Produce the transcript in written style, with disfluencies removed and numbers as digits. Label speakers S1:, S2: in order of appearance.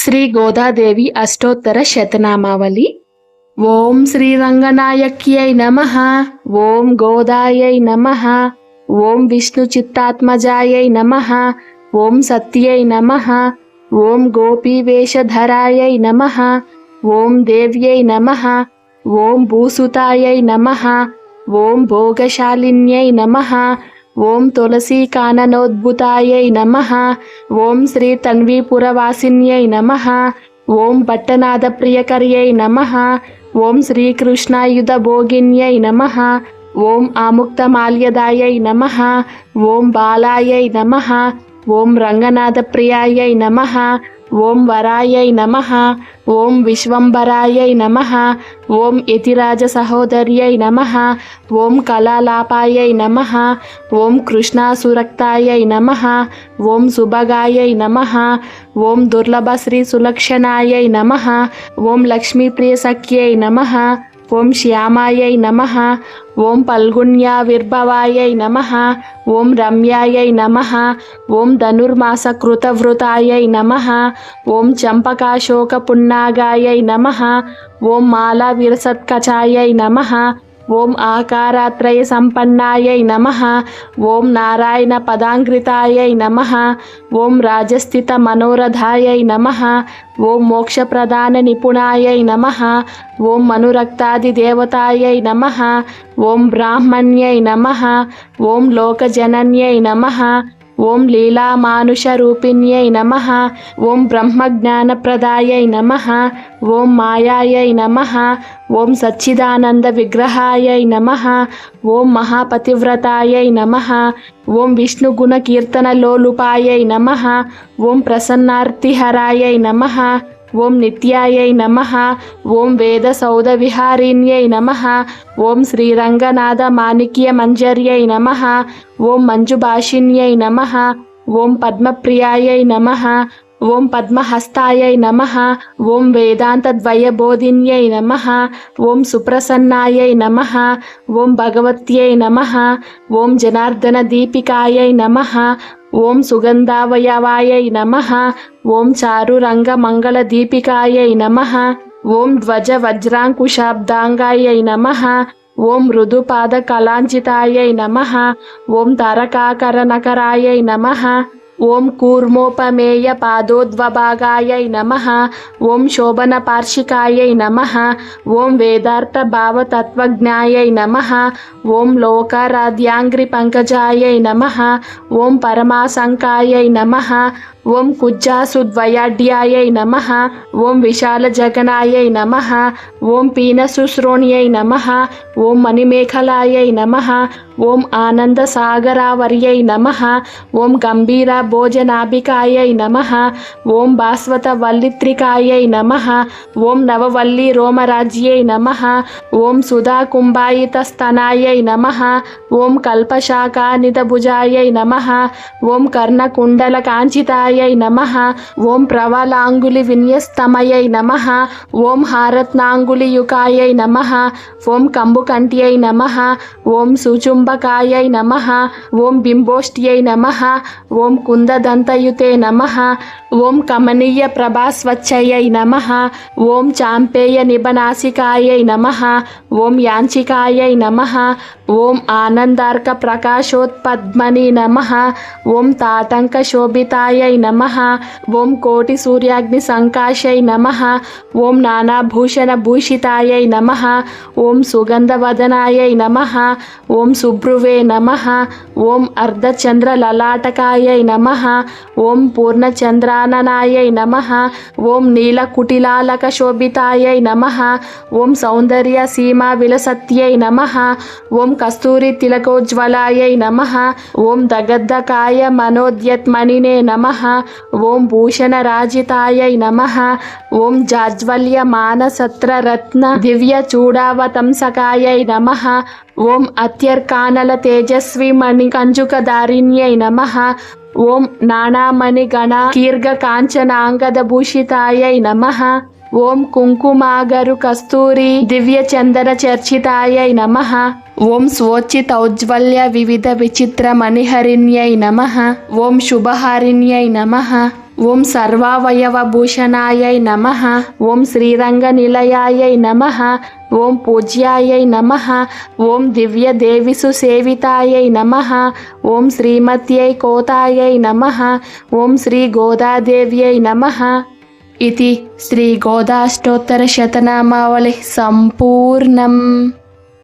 S1: శ్రీ గోదాదేవి అష్టోత్తర శతనామావళి. ఓం శ్రీ రంగనాయక్యై నమః. ఓం గోదాయై నమః. ఓం విష్ణు చిత్తాత్మజాయై నమః. ఓం సత్యై నమః. ఓం గోపీవేషధరాయై నమః. ఓం దేవ్యై నమః. ఓం భూసుతాయై నమః. ఓం భోగశాలిన్యై నమః. ఓం తులసీకాననోద్భుతాయై నమః. ఓం శ్రీ తన్వీపురవాసిన్యై నమః. ఓం పట్టనాదప్రియకర్యై నమః. ఓం శ్రీకృష్ణాయుధభోగిన్యై నమః. ఓం ఆముక్తమాల్యదాయై నమః. ఓం బాలాయై నమః. ఓం రంగనాథప్రియాయై నమః. ఓం వరాయై నమః. ఓం విశ్వంబరాయై నమః. ఓం యతిరాజ సహోదర్యై నమః. ఓం కళాలాపాయై నమః. ఓం కృష్ణాసురక్తాయై నమః. ఓం సుభగాయై నమః. ఓం దుర్లభ శ్రీ సులక్షణాయై నమః. ఓం లక్ష్మీప్రియసఖ్యై నమః. ఓం శ్యామాయై నమః. ఓం పల్గుణ్యావిర్భవాయై నమః. ఓం రమ్యాయై నమః. ఓం ధనుర్మాసకృతవృతాయై నమః. ఓం చంపకాశోకపున్నాగాయై నమః. ఓం మాలా విరసత్కచాయై నమః. ఓం ఆకారాత్రయ సంపన్నాయై నమః. ఓం నారాయణ పదాంగ్రితాయై నమః. ఓం రాజస్థిత మనోరథాయై నమః. ఓం మోక్షప్రదాన నిపుణాయై నమః. ఓం మనురక్తాది దేవతాయై నమః. ఓం బ్రాహ్మణ్యై నమః. ఓం లోకజనన్యై నమః. ఓం లీలామానుషరూపిణ్యై నమః. ఓం బ్రహ్మజ్ఞానప్రదాయై నమః. ఓం మాయాయై నమః. ఓం సచ్చిదానంద విగ్రహాయై నమః. ఓం మహాపతివ్రతాయై నమః. ఓం విష్ణుగుణకీర్తనలోలుపాయై నమః. ఓం ప్రసన్నార్తిహరాయై నమః. ఓం నిత్యాయై నమః. ఓం వేదసౌధవిహారిణ్యై నమః. ఓం శ్రీరంగనాథ మాణిక్యమంజర్యై నమః. ఓం మంజుభాషిణ్యై నమః. ఓం పద్మప్రియాయై నమః. ఓం పద్మహస్తాయై నమః. ఓం వేదాంతద్వయబోధిన్యై నమః. ఓం సుప్రసన్నాయై నమః. ఓం భగవత్యై నమః. ఓం జనార్దన దీపికాయై నమః. ఓం సుగంధావయవాయై నమః. ఓం చారురంగ మంగళ దీపికాయై నమః. ఓం ధ్వజ వజ్రాంకుశాబ్దాంగాయై నమః. ఓం మృదుపాద కళాంచితాయై నమః. ఓం తారకాకరనకరాయై నమః. ఓం కూర్మోపమేయ పాదోద్వభాగాయై నమః. ఓం శోభన పార్షికాయై నమః. ఓం వేదార్థ భావతత్వజ్ఞాయై నమః. ఓం లోకారాధ్యాంగ్రి పంకజాయై నమః. ఓం పరమాసంకాయై నమః. ఓం కుజ్జాసుద్వయాఢ్యాయై నమః. ఓం విశాల జగనాయై నమః. ఓం పీనశుశ్రోణ్యై నమః. ఓం మణిమేఖలాయై నమః. ఓం ఆనంద సాగరావర్యై నమః. ఓం గంభీర భోజనాభికాయై నమః. ఓం భాస్వత వల్లిత్రికాయై నమః. ఓం నవవల్లి రోమరాజ్యై నమః. ఓం సుధా కుంభాయిత స్తనాయై నమః. ఓం కల్పశాఖానితభుజాయై నమః. ఓం కర్ణకుండల కాంచితాయై నమః. ఓం ప్రవలాంగులి విన్యస్తమయై నమః. ఓం హారత్నాంగులియుకాయై నమః. ఓం కంబుకంట్యై నమః. ఓం సుచుంబకాయై నమః. ఓం బింబోష్ట్యై నమః. ఓం కుందదంతయుతే నమః. ఓం కమనీయ ప్రభాస్వచ్ఛయై నమః. ఓం చాంపేయ నిబనాసికాయై నమః. ఓం యాంచికాయై నమః. ఓం ఆనందార్క ప్రకాశోత్పద్మని నమః. ఓం తాటంక శోభితాయై నమః. ఓం కోటి సూర్యాగ్ని సంకాశై నమః. ఓం నానాభూషణ భూషితాయై నమః. ఓం సుగంధవదనాయై నమః. ఓం సుభ్రువే నమః. ఓం అర్ధచంద్ర లలాటకాయై నమః. ఓం పూర్ణచంద్రాననాయై నమః. ఓం నీలకుటిలాలక శోభితాయై నమః. ఓం సౌందర్య సీమా విలసత్యై నమః. ఓం కస్తూరి తిలకోజ్వలాయై నమః. ఓం దగద్దకాయ మనోద్యత్మణినే నమః. ఓం భూషణరాజితాయై నమః. ఓం జాజ్వల్య మానసత్ర రత్న దివ్య చూడావతంసకాయై నమః. ఓం అత్యర్కానల తేజస్వి మణి కంజుకధారిణ్యై నమః. ఓం నానామణి గణ కీర్ఘ కాంచనాంగద భూషితాయై నమః. ఓం కుంకుమాగరు కస్తూరి దివ్య చందన చర్చితాయై నమః. ఓం స్వోచితౌజ్వల్య వివిధ విచిత్ర మణిహరిణ్యై నమః. ఓం శుభహారిణ్యై నమః. ఓం సర్వావయవభూషణాయై నమః. ఓం శ్రీరంగనిలయాయై నమః. ఓం పూజ్యాయై నమః. ఓం దివ్యదేవిసు సేవితాయై నమః. ఓం శ్రీమత్యై కోతాయై నమః. ఓం శ్రీ గోదాదేవ్యై నమః. ఇది శ్రీ గోదాష్టోత్తర శతనామావళి సంపూర్ణం.